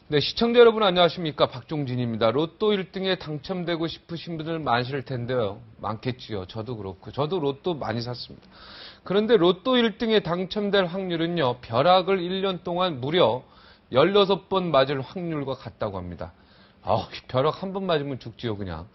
네, 시청자 여러분 안녕하십니까. 박종진입니다. 로또 1등에 당첨되고 싶으신 분들 많으실 텐데요. 많겠지요. 저도 그렇고. 저도 로또 많이 샀습니다. 그런데 로또 1등에 당첨될 확률은요. 벼락을 1년 동안 무려 16번 맞을 확률과 같다고 합니다. 벼락 한 번 맞으면 죽지요, 그냥.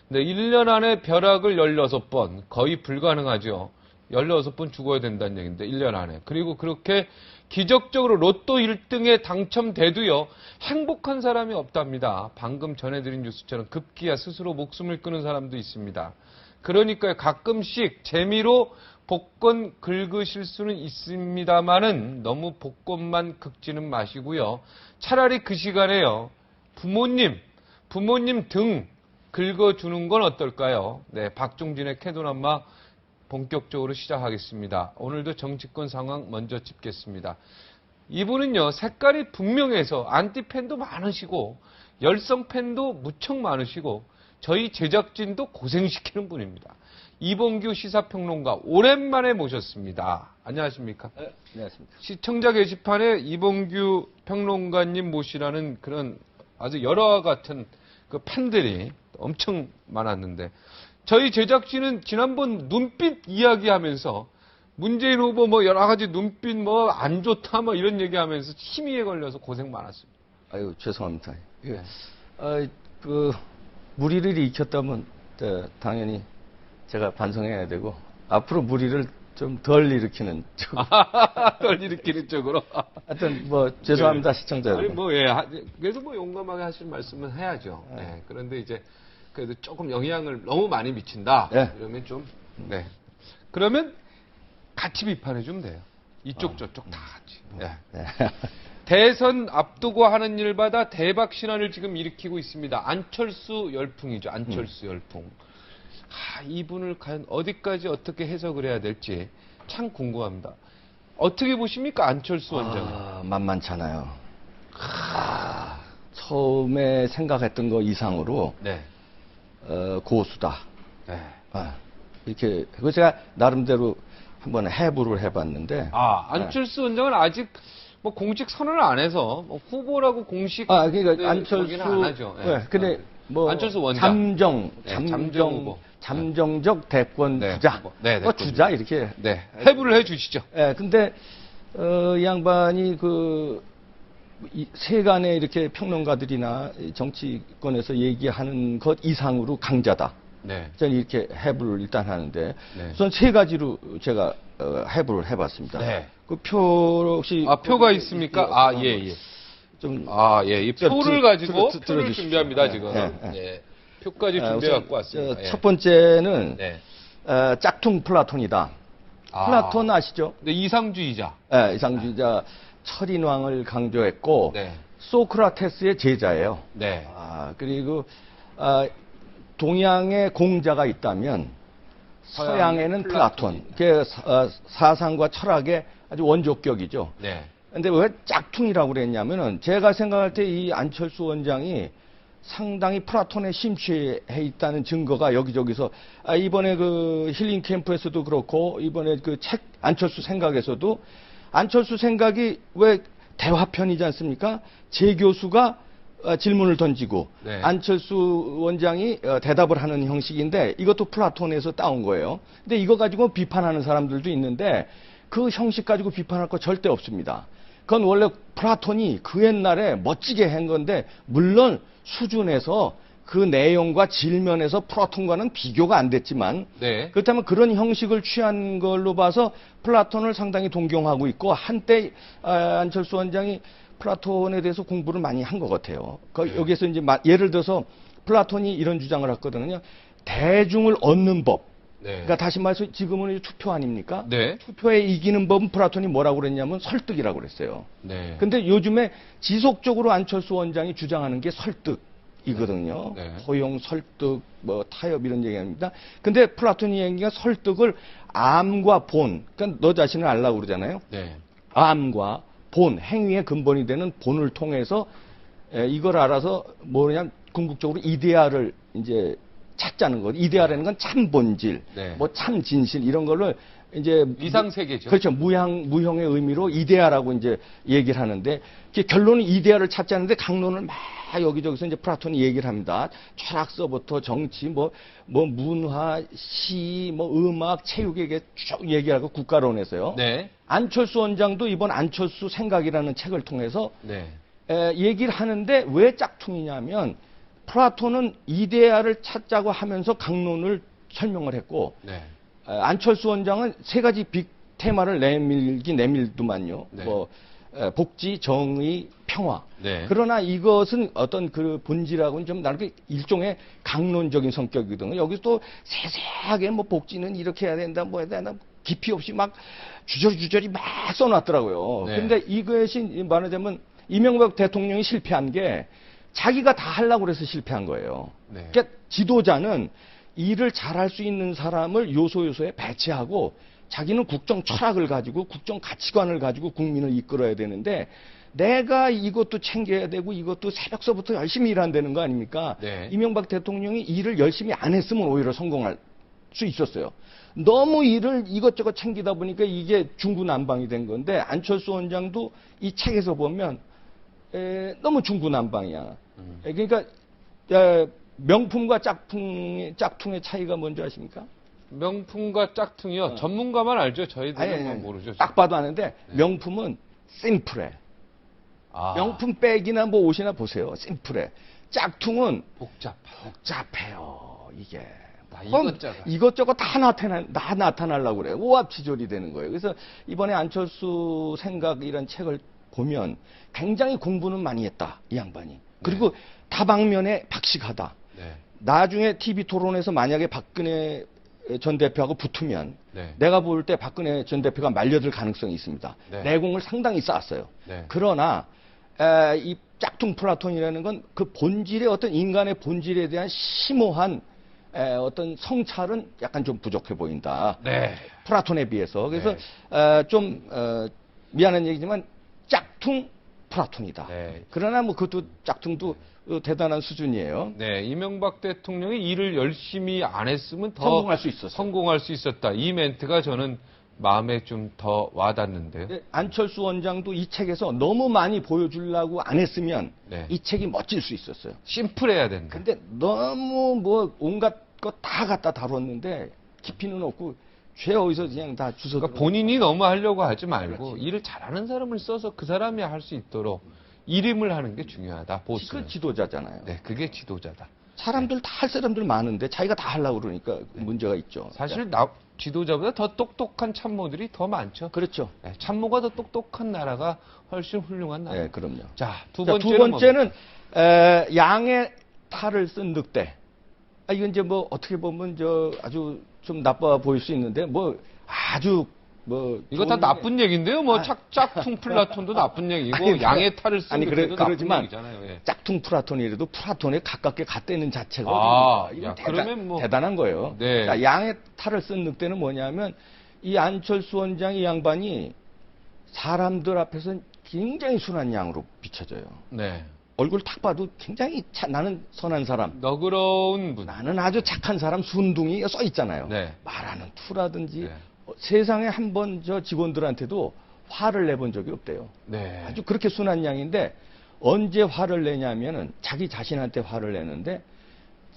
근데 1년 안에 벼락을 16번, 거의 불가능하죠. 16번 죽어야 된다는 얘기인데, 1년 안에. 그리고 그렇게 기적적으로 로또 1등에 당첨돼도요, 행복한 사람이 없답니다. 방금 전해드린 뉴스처럼 급기야 스스로 목숨을 끊은 사람도 있습니다. 그러니까 가끔씩 재미로 복권 긁으실 수는 있습니다만은 너무 복권만 긁지는 마시고요. 차라리 그 시간에요, 부모님 등 긁어주는 건 어떨까요? 네, 박종진의 캐도남마 본격적으로 시작하겠습니다. 오늘도 정치권 상황 먼저 짚겠습니다. 이분은요, 색깔이 분명해서 안티팬도 많으시고 열성팬도 무척 많으시고 저희 제작진도 고생시키는 분입니다. 이봉규 시사평론가 오랜만에 모셨습니다. 안녕하십니까? 네, 안녕하십니까. 시청자 게시판에 이봉규 평론가님 모시라는 그런 아주 여러 같은 그 팬들이 엄청 많았는데, 저희 제작진은 지난번 눈빛 이야기하면서 문재인 후보 뭐 여러 가지 눈빛 뭐 안 좋다 뭐 이런 얘기하면서 심의에 걸려서 고생 많았습니다. 아유, 죄송합니다. 네. 무리를 일으켰다면 당연히 제가 반성해야 되고, 앞으로 무리를 좀 덜 일으키는 쪽. 덜 일으키는 쪽으로. 하여튼 뭐 죄송합니다, 네. 시청자 여러분. 아니 뭐 그래도 뭐 용감하게 하실 말씀은 해야죠. 네. 그런데 이제 그래도 조금 영향을 너무 많이 미친다. 네. 이러면 좀 네. 그러면 같이 비판해 주면 돼요. 이쪽 저쪽 다 같이. 네. 네. 대선 앞두고 하는 일마다 대박 신화를 지금 일으키고 있습니다. 안철수 열풍이죠. 안철수 열풍. 이분을 과연 어디까지 어떻게 해석을 해야 될지 참 궁금합니다. 어떻게 보십니까, 안철수 원장은? 만만찮아요. 처음에 생각했던 거 이상으로 네. 고수다. 네. 이렇게 그래서 제가 나름대로 한번 해부를 해봤는데. 안철수 원장은 아직 뭐 공식 선언을 안 해서 뭐 후보라고 공식 그러니까 안철수 안 하죠. 네. 근데 뭐 안철수 원장 잠정적 대권 주자, 주자 이렇게 해부를 해주시죠. 근데 이 양반이 세간의 이렇게 평론가들이나 정치권에서 얘기하는 것 이상으로 강자다. 네. 저는 이렇게 해부를 일단 하는데, 네. 우선 세 가지로 제가 해부를 해봤습니다. 네. 그 표 혹시 표가 있습니까? 예. 좀 이 표를 가지고 표를 들어주십시오. 준비합니다, 지금. 네. 표까지 준비해 갖고 왔습니다. 첫 번째는 짝퉁 플라톤이다. 플라톤 아시죠? 네, 이상주의자. 네, 이상주의자. 철인왕을 강조했고, 네. 소크라테스의 제자예요. 네. 그리고 동양의 공자가 있다면 서양에는 플라톤. 그 사상과 철학의 아주 원조격이죠. 네. 근데 왜 짝퉁이라고 그랬냐면은, 제가 생각할 때 이 안철수 원장이 상당히 플라톤에 심취해 있다는 증거가 여기저기서, 이번에 그 힐링 캠프에서도 그렇고, 이번에 그 책 안철수 생각에서도, 안철수 생각이 왜 대화편이지 않습니까? 제 교수가 질문을 던지고, 네. 안철수 원장이 대답을 하는 형식인데, 이것도 플라톤에서 따온 거예요. 근데 이거 가지고 비판하는 사람들도 있는데, 그 형식 가지고 비판할 거 절대 없습니다. 그건 원래 플라톤이 그 옛날에 멋지게 한 건데, 물론 수준에서 그 내용과 질면에서 플라톤과는 비교가 안 됐지만, 그렇다면 그런 형식을 취한 걸로 봐서 플라톤을 상당히 동경하고 있고, 한때 안철수 원장이 플라톤에 대해서 공부를 많이 한 것 같아요. 여기에서 이제 예를 들어서 플라톤이 이런 주장을 했거든요. 대중을 얻는 법. 그러니까 다시 말해서 지금은 투표 아닙니까? 투표에 이기는 법은 플라톤이 뭐라고 그랬냐면 설득이라고 그랬어요. 근데 요즘에 지속적으로 안철수 원장이 주장하는 게 설득이거든요. 포용, 설득, 뭐 타협 이런 얘기합니다. 근데 플라톤이 얘기가 설득을 암과 본, 그러니까 너 자신을 알라고 그러잖아요. 암과 본, 행위의 근본이 되는 본을 통해서 이걸 알아서 뭐냐면 궁극적으로 이데아를 이제 찾자는 거. 이데아라는 건 참 본질, 뭐 참 진실 이런 거를 이제 이상 세계죠. 그렇죠. 무형의 의미로 이데아라고 이제 얘기를 하는데 결론은 이데아를 찾자는데 강론을 막 여기저기서 이제 플라톤이 얘기를 합니다. 철학서부터 정치, 뭐 문화, 시, 뭐 음악, 체육에게 쭉 얘기하고 국가론에서요. 네. 안철수 원장도 이번 안철수 생각이라는 책을 통해서 네. 얘기를 하는데 왜 짝퉁이냐면 플라톤은 이데아를 찾자고 하면서 강론을 설명을 했고 네. 안철수 원장은 세 가지 빅 테마를 내밀더만요. 네. 뭐 복지, 정의, 평화. 네. 그러나 이것은 어떤 그 본질하고는 좀 다르게 일종의 강론적인 성격이거든요. 여기서 또 세세하게 뭐 복지는 이렇게 해야 된다, 뭐 해야 된다, 깊이 없이 막 주저리 막 써놨더라고요. 네. 근데 이것이 말하자면 이명박 대통령이 실패한 게 자기가 다 하려고 그래서 실패한 거예요. 네. 그러니까 지도자는 일을 잘할 수 있는 사람을 요소요소에 배치하고 자기는 국정 철학을 가지고 국정 가치관을 가지고 국민을 이끌어야 되는데 내가 이것도 챙겨야 되고 이것도 새벽서부터 열심히 일한다는 거 아닙니까? 네. 이명박 대통령이 일을 열심히 안 했으면 오히려 성공할 수 있었어요. 너무 일을 이것저것 챙기다 보니까 이게 중구난방이 된 건데 안철수 원장도 이 책에서 보면 너무 중구난방이야. 그러니까 명품과 짝퉁의 차이가 뭔지 아십니까? 명품과 짝퉁이요. 전문가만 알죠. 저희들은 뭐 모르죠. 딱 봐도 아는데 명품은 심플해. 아, 명품 백이나 뭐 옷이나 보세요. 심플해. 짝퉁은 복잡해요. 이게. 이것저것. 이것저것 다 나타나려고 그래요. 오합지졸이 되는 거예요. 그래서 이번에 안철수 생각 이런 책을 보면 굉장히 공부는 많이 했다. 이 양반이. 그리고 다방면에 박식하다. 네. 나중에 TV 토론에서 만약에 박근혜 전 대표하고 붙으면 네. 내가 볼 때 박근혜 전 대표가 말려들 가능성이 있습니다. 네. 내공을 상당히 쌓았어요. 네. 그러나 이 짝퉁 플라톤이라는 건 그 본질의 어떤 인간의 본질에 대한 심오한 어떤 성찰은 약간 좀 부족해 보인다. 네. 플라톤에 비해서. 그래서 좀 미안한 얘기지만 짝퉁 플라톤이다. 네. 그러나 뭐 그것도 짝퉁도 대단한 수준이에요. 네, 이명박 대통령이 일을 열심히 안 했으면 더 성공할 수 있었어요. 성공할 수 있었다. 이 멘트가 저는 마음에 좀 더 와닿는데요. 안철수 원장도 이 책에서 너무 많이 보여주려고 안 했으면 네. 이 책이 멋질 수 있었어요. 심플해야 된다. 근데 너무 뭐 온갖 거 다 갖다 다뤘는데 깊이는 없고 죄 어디서 그냥 다 주워. 그러니까 본인이 너무 하려고 하지 말고 그렇지. 일을 잘하는 사람을 써서 그 사람이 할 수 있도록 일임을 하는 게 중요하다. 보스는. 그 지도자잖아요. 네, 그게 지도자다. 사람들 다 할 사람들 많은데 자기가 다 하려고 그러니까 문제가 있죠. 사실 지도자보다 더 똑똑한 참모들이 더 많죠. 그렇죠. 네, 참모가 더 똑똑한 나라가 훨씬 훌륭한 나라. 네, 그럼요. 자, 두 자, 번째는, 두 번째는 양의 탈을 쓴 늑대. 이건 이제 뭐 어떻게 보면 아주 좀 나빠 보일 수 있는데 뭐 아주 뭐 이거 다 좋은 나쁜 얘기인데요. 뭐 짝퉁 플라톤도 나쁜 얘기고 아니, 양의 탈을 쓴 아니, 것도 나쁜 그러지만 얘기잖아요. 예. 짝퉁 플라톤이라도 플라톤에 가깝게 갔다는 자체가 이건 야, 그러면 뭐 대단한 거예요. 네. 자, 양의 탈을 쓴 늑대는 뭐냐면 이 안철수 원장 이 양반이 사람들 앞에서 굉장히 순한 양으로 비춰져요. 네. 얼굴 딱 봐도 굉장히 나는 선한 사람, 너그러운 분. 나는 아주 착한 사람, 순둥이 써 있잖아요. 네. 말하는 투라든지 네. 세상에 한 번 저 직원들한테도 화를 내본 적이 없대요. 네. 아주 그렇게 순한 양인데 언제 화를 내냐면은 자기 자신한테 화를 내는데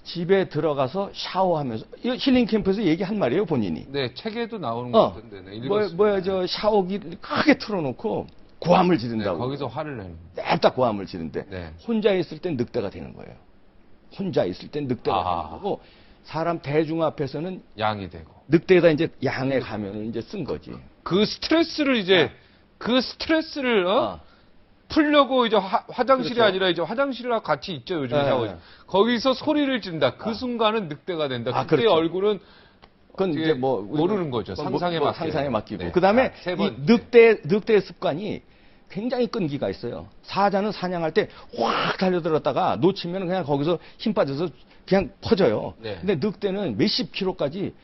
집에 들어가서 샤워하면서 이거 힐링 캠프에서 얘기한 말이에요, 본인이. 네, 책에도 나오는 것 같은데. 네, 읽었습니다. 저 샤워기 크게 틀어놓고 고함을 네, 지른다고. 거기서 화를 내는. 냅다 고함을 지른대. 네. 혼자 있을 땐 늑대가 되는 거예요. 혼자 있을 땐 늑대가 아하. 되는 거고 사람 대중 앞에서는 양이 되고. 늑대에다 이제 양의 가면을 이제 쓴 거지. 그 스트레스를 이제 그 스트레스를 어. 풀려고 이제 화장실이 그렇죠. 아니라 이제 화장실과 같이 있죠, 요즘 네, 샤워실. 네. 거기서 소리를 지른다. 그 순간은 늑대가 된다. 아, 그때 그렇죠. 얼굴은 그건 이게 이제 뭐 모르는 거죠. 상상에 맡기고. 상상에 맡기고. 네. 그다음에 자, 세 이 번째. 늑대의 습관이 굉장히 끈기가 있어요. 사자는 사냥할 때 확 달려들었다가 놓치면 그냥 거기서 힘 빠져서 그냥 퍼져요. 네. 근데 늑대는 몇십 킬로까지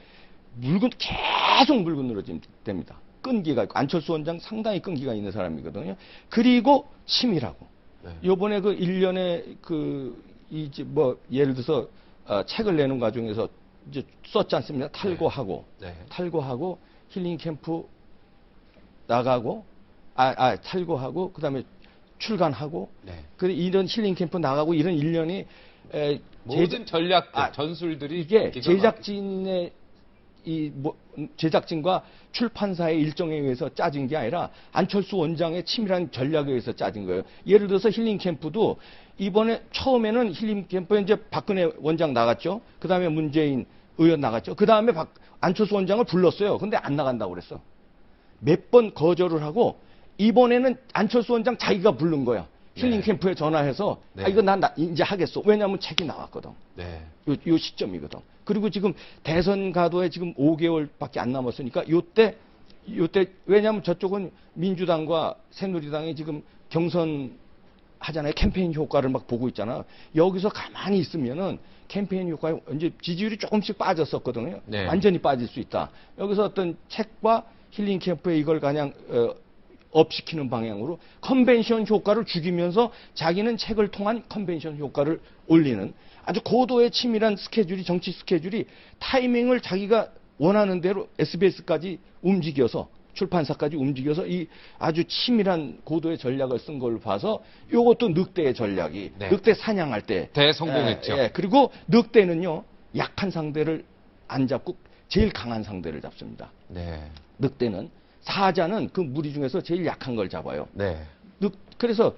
계속 물고 늘어집니다. 끈기가 있고 안철수 원장 상당히 끈기가 있는 사람이거든요. 그리고 치밀하고. 네. 요번에 그 1년에 이제 뭐 예를 들어서 책을 내는 과정에서 이제 썼지 않습니까? 탈고하고 네. 탈고하고 힐링 캠프 나가고, 탈고하고, 그 다음에 출간하고, 네. 이런 힐링 캠프 나가고 이런 일련이 모든 전략들, 전술들이 이게 기가 제작진의 제작진과 출판사의 일정에 의해서 짜진 게 아니라 안철수 원장의 치밀한 전략에 의해서 짜진 거예요. 예를 들어서 힐링 캠프도 이번에 처음에는 힐링 캠프에 이제 박근혜 원장 나갔죠. 그 다음에 문재인 의원 나갔죠. 그 다음에 안철수 원장을 불렀어요. 근데 안 나간다고 그랬어. 몇 번 거절을 하고 이번에는 안철수 원장 자기가 부른 거야. 힐링 네. 캠프에 전화해서 네. 이거 난 이제 하겠어. 왜냐하면 책이 나왔거든. 네. 요 시점이거든. 그리고 지금 대선 가도에 지금 5개월밖에 안 남았으니까 요때 왜냐하면 저쪽은 민주당과 새누리당이 지금 경선 하잖아요. 캠페인 효과를 막 보고 있잖아. 여기서 가만히 있으면은 캠페인 효과에 이제 지지율이 조금씩 빠졌었거든요. 네. 완전히 빠질 수 있다. 여기서 어떤 책과 힐링 캠프에 이걸 그냥 업시키는 방향으로 컨벤션 효과를 죽이면서 자기는 책을 통한 컨벤션 효과를 올리는 아주 고도의 치밀한 스케줄이 정치 스케줄이 타이밍을 자기가 원하는 대로 SBS까지 움직여서 출판사까지 움직여서 이 아주 치밀한 고도의 전략을 쓴 걸 봐서 이것도 늑대의 전략이 네. 늑대 사냥할 때 대성공했죠. 그리고 늑대는요 약한 상대를 안 잡고 제일 강한 상대를 잡습니다. 네. 늑대는 사자는 그 무리 중에서 제일 약한 걸 잡아요. 네. 그래서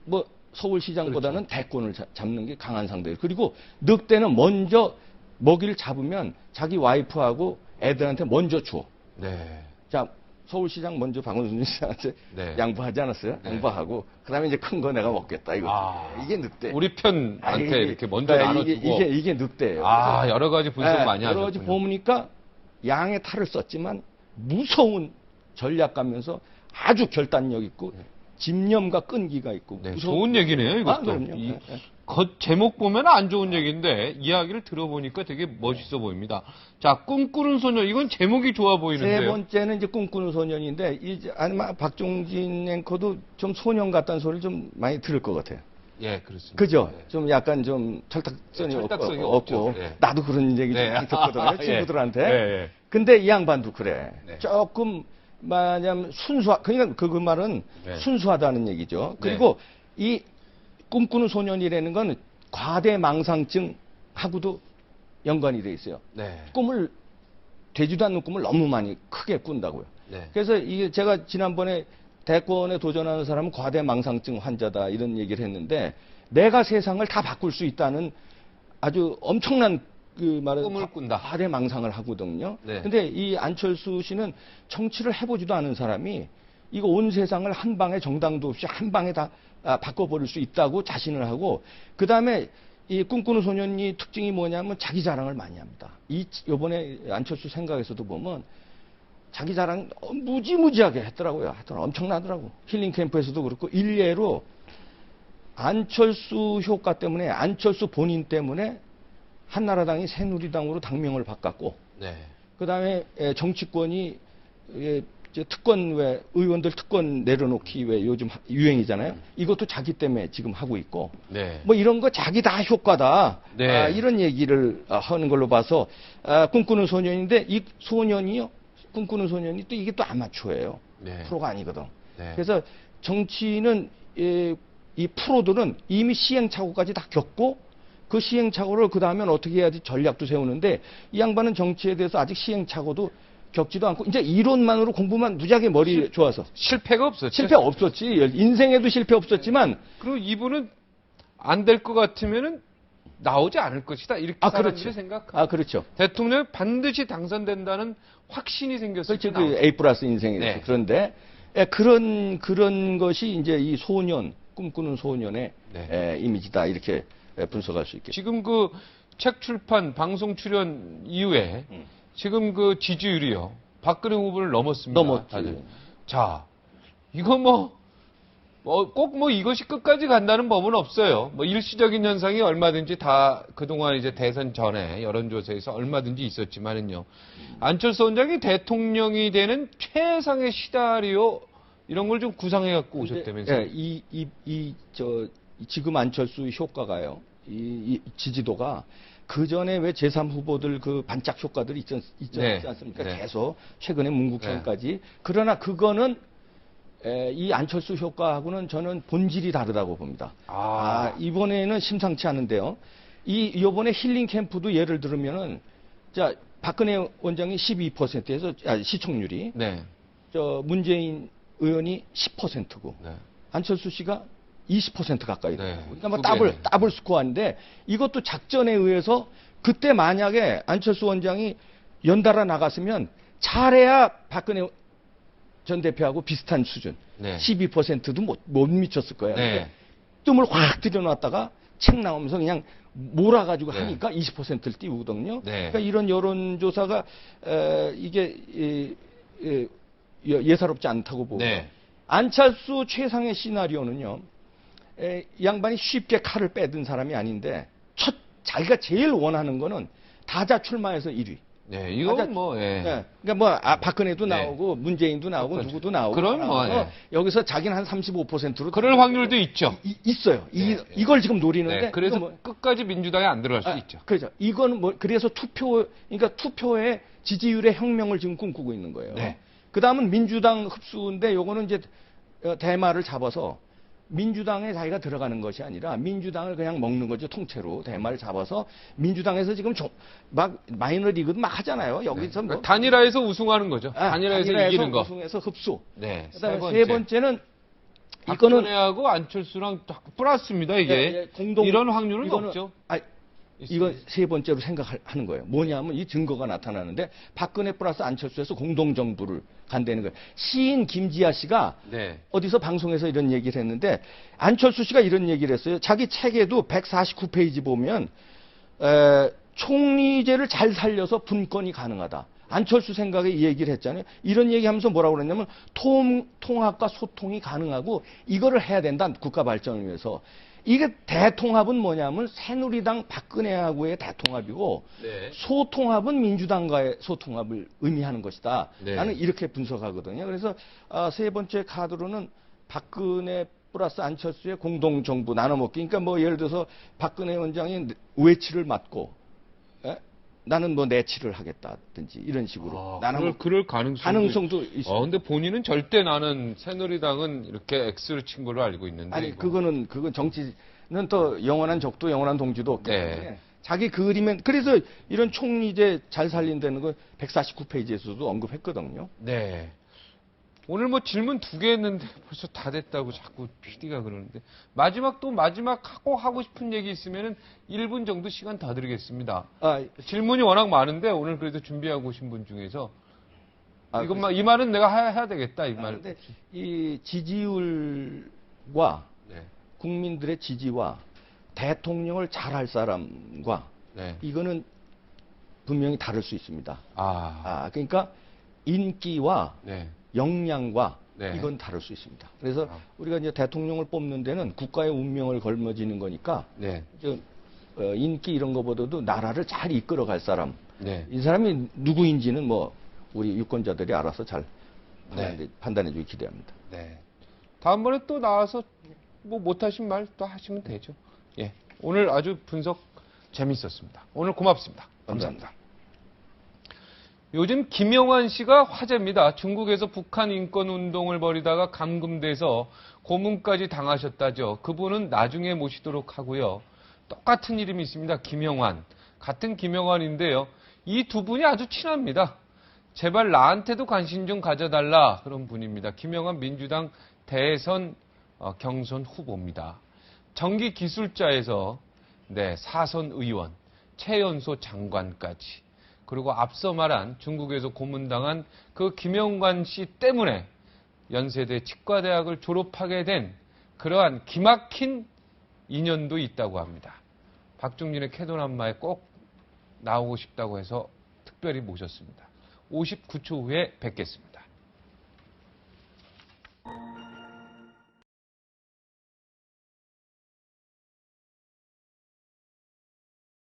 뭐 서울시장보다는 그렇죠. 대권을 잡는 게 강한 상대예요. 그리고 늑대는 먼저 먹이를 잡으면 자기 와이프하고 애들한테 먼저 줘. 네. 자, 서울시장 먼저 박원순 시장한테 네. 양보하지 않았어요? 네. 양보하고 그다음에 이제 큰 거 내가 먹겠다 이거. 아. 이게 늑대. 우리 편한테 이렇게 먼저 그러니까 나눠주고. 이게 늑대예요. 아, 여러 가지 분석 많이 하셨군요. 여러 가지 보니까 양의 탈을 썼지만 무서운 전략가면서 아주 결단력 있고 집념과 끈기가 있고 네, 무서운 좋은 얘기네요, 이것도. 그럼요. 이 네, 네. 제목 보면 안 좋은 얘기인데 이야기를 들어보니까 되게 멋있어 보입니다. 자, 꿈꾸는 소녀. 이건 제목이 좋아 보이는데요. 세 번째는 이제 꿈꾸는 소년인데 아마 박종진 앵커도 좀 소년 같다는 소리를 좀 많이 들을 것 같아요. 예, 그렇습니다. 그죠? 네. 좀 약간 좀 철딱선이 철딱선이 없고 없죠. 네. 나도 그런 얘기 좀 네. 많이 듣거든요. 예. 친구들한테. 예, 예. 근데 이 양반도 그래. 네. 조금 마냥 그러니까 그 말은 네. 순수하다는 얘기죠. 그리고 이 꿈꾸는 소년이라는 건 과대망상증하고도 연관이 돼 있어요. 네. 되지도 않는 꿈을 너무 많이 크게 꾼다고요. 네. 그래서 이게 제가 지난번에 대권에 도전하는 사람은 과대망상증 환자다 이런 얘기를 했는데 내가 세상을 다 바꿀 수 있다는 아주 엄청난 그 말은 꿈을 꾼다. 과대망상을 하거든요. 네. 근데 이 안철수 씨는 정치를 해보지도 않은 사람이 이거 온 세상을 한 방에 정당도 없이 한 방에 다 바꿔버릴 수 있다고 자신을 하고 그 다음에 이 꿈꾸는 소년이 특징이 뭐냐면 자기 자랑을 많이 합니다. 요번에 안철수 생각에서도 보면 자기 자랑 무지무지하게 했더라고요. 하여튼 엄청나더라고. 힐링 캠프에서도 그렇고 일례로 안철수 효과 때문에 안철수 본인 때문에 한나라당이 새누리당으로 당명을 바꿨고 네. 그다음에 정치권이 특권 왜 의원들 특권 내려놓기 왜 요즘 유행이잖아요. 이것도 자기 때문에 지금 하고 있고 네. 뭐 이런 거 자기 다 효과다. 네. 이런 얘기를 하는 걸로 봐서 꿈꾸는 소년인데 이 소년이요. 꿈꾸는 소년이 또 이게 또 아마추어예요. 네. 프로가 아니거든. 네. 그래서 정치는 이 프로들은 이미 시행착오까지 다 겪고 그 시행착오를 그 다음엔 어떻게 해야지 전략도 세우는데 이 양반은 정치에 대해서 아직 시행착오도 겪지도 않고 이제 이론만으로 공부만 무지하게 머리 좋아서 실패가 없었죠. 실패 없었지. 인생에도 실패 없었지만 그리고 이분은 안 될 것 같으면은 나오지 않을 것이다. 이렇게 사람들이 그렇죠. 생각하고 그렇죠. 대통령 반드시 당선된다는 확신이 생겼을 때 그렇죠. 그 A 플러스 인생에 대해서. 네. 그런데 그런 것이 이제 이 소년 꿈꾸는 소년의 네. 이미지다 이렇게 분석할 수 있겠죠. 지금 그 책 출판, 방송 출연 이후에 지금 그 지지율이요. 박근혜 후보를 넘었습니다. 넘었지. 다들. 자, 이거 꼭 이것이 끝까지 간다는 법은 없어요. 일시적인 현상이 얼마든지 다 그동안 이제 대선 전에 여론조사에서 얼마든지 있었지만은요. 안철수 원장이 대통령이 되는 최상의 시나리오 이런 걸 좀 구상해 갖고 오셨다면서요. 지금 안철수 효과가요. 이 지지도가 그 전에 왜 제3 후보들 그 반짝 효과들이 있지 네. 않습니까? 네. 계속 최근에 문국현까지. 그러나 그거는 이 안철수 효과하고는 저는 본질이 다르다고 봅니다. 이번에는 심상치 않은데요. 이번에 힐링 캠프도 예를 들으면은 자 박근혜 원장이 12%에서 시청률이 네. 저 문재인 의원이 10%고 네. 안철수 씨가 20% 가까이 돼요. 네. 그러니까 뭐 두 배네. 더블 스코어인데 이것도 작전에 의해서 그때 만약에 안철수 원장이 연달아 나갔으면 잘해야 박근혜 전 대표하고 비슷한 수준. 네. 12%도 못 미쳤을 거예요. 네. 뜸을 확 들여놨다가 책 나오면서 그냥 몰아가지고 네. 하니까 20%를 띄우거든요. 네. 그러니까 이런 여론조사가 이게 예사롭지 않다고 보고 네. 안철수 최상의 시나리오는요. 이 양반이 쉽게 칼을 빼든 사람이 아닌데 자기가 제일 원하는 거는 다자 출마해서 1위. 네, 이건 뭐, 예. 네. 그러니까 뭐 박근혜도 네. 나오고 문재인도 나오고 그렇죠. 누구도 나오고 그런 뭐, 예. 여기서 자기는 한 35%로 그럴 확률도 있죠. 있어요. 네. 이걸 지금 노리는데 네, 그래서 이거 뭐, 끝까지 민주당에 안 들어갈 수 있죠. 그렇죠. 이거는 뭐 그래서 그러니까 투표의 지지율의 혁명을 지금 꿈꾸고 있는 거예요. 네. 그다음은 민주당 흡수인데 요거는 이제 대마를 잡아서 민주당에 자기가 들어가는 것이 아니라 민주당을 그냥 먹는 거죠. 통째로 대마를 잡아서 민주당에서 지금 막 마이너리그도 막 하잖아요. 여기서 네. 뭐 단일화에서 우승하는 거죠. 단일화에서 이기는 거. 우승해서 흡수. 네. 그다음에 세 번째는 이거는 박근혜하고 안철수랑 플러스입니다. 이게 이런 확률은 이거는, 없죠. 이건 세 번째로 생각하는 거예요. 뭐냐면 이 증거가 나타나는데 박근혜 플러스 안철수에서 공동정부를 간다는 거예요. 시인 김지아 씨가 네. 어디서 방송에서 이런 얘기를 했는데 안철수 씨가 이런 얘기를 했어요. 자기 책에도 149페이지 보면 총리제를 잘 살려서 분권이 가능하다. 안철수 생각에 이 얘기를 했잖아요. 이런 얘기하면서 뭐라고 그랬냐면 통합과 소통이 가능하고 이거를 해야 된다. 국가 발전을 위해서. 이게 대통합은 뭐냐면 새누리당 박근혜하고의 대통합이고 네. 소통합은 민주당과의 소통합을 의미하는 것이다. 네. 나는 이렇게 분석하거든요. 그래서 세 번째 카드로는 박근혜 플러스 안철수의 공동정부 나눠먹기. 그러니까 뭐 예를 들어서 박근혜 원장이 외치를 맡고 나는 뭐 내치를 하겠다든지 이런 식으로 그럴 가능성도 있습니다. 근데 본인은 절대 나는 새누리당은 이렇게 X를 친 걸로 알고 있는데. 아니 그건 정치는 또 영원한 적도 영원한 동지도 없기 때문에 네. 자기 그림엔 그래서 이런 총리제 잘 살린다는 거 149페이지에서도 언급했거든요. 네. 오늘 뭐 질문 2개 했는데 벌써 다 됐다고 자꾸 PD가 그러는데 마지막 하고 싶은 얘기 있으면은 1분 정도 시간 더 드리겠습니다. 질문이 워낙 많은데 오늘 그래도 준비하고 오신 분 중에서 이 말은 내가 해야 되겠다 이 말. 근데 이 지지율과 네. 국민들의 지지와 대통령을 잘할 사람과 네. 이거는 분명히 다를 수 있습니다. 그러니까 인기와 네. 역량과 네. 이건 다를 수 있습니다. 그래서 우리가 이제 대통령을 뽑는 데는 국가의 운명을 걸머지는 거니까 네. 인기 이런 거보다도 나라를 잘 이끌어갈 사람, 네. 이 사람이 누구인지는 뭐 우리 유권자들이 알아서 잘 판단해주기 기대합니다. 네. 다음번에 또 나와서 뭐 못하신 말 또 하시면 되죠. 예. 오늘 아주 분석 재밌었습니다. 오늘 고맙습니다. 감사합니다. 요즘 김영환 씨가 화제입니다. 중국에서 북한 인권 운동을 벌이다가 감금돼서 고문까지 당하셨다죠. 그분은 나중에 모시도록 하고요. 똑같은 이름이 있습니다. 김영환. 같은 김영환인데요. 이 두 분이 아주 친합니다. 제발 나한테도 관심 좀 가져달라 그런 분입니다. 김영환 민주당 대선 경선 후보입니다. 전기기술자에서 사선 의원, 최연소 장관까지 그리고 앞서 말한 중국에서 고문당한 그 김영관 씨 때문에 연세대 치과대학을 졸업하게 된 그러한 기막힌 인연도 있다고 합니다. 박종진의 캐논한마에 꼭 나오고 싶다고 해서 특별히 모셨습니다. 59초 후에 뵙겠습니다.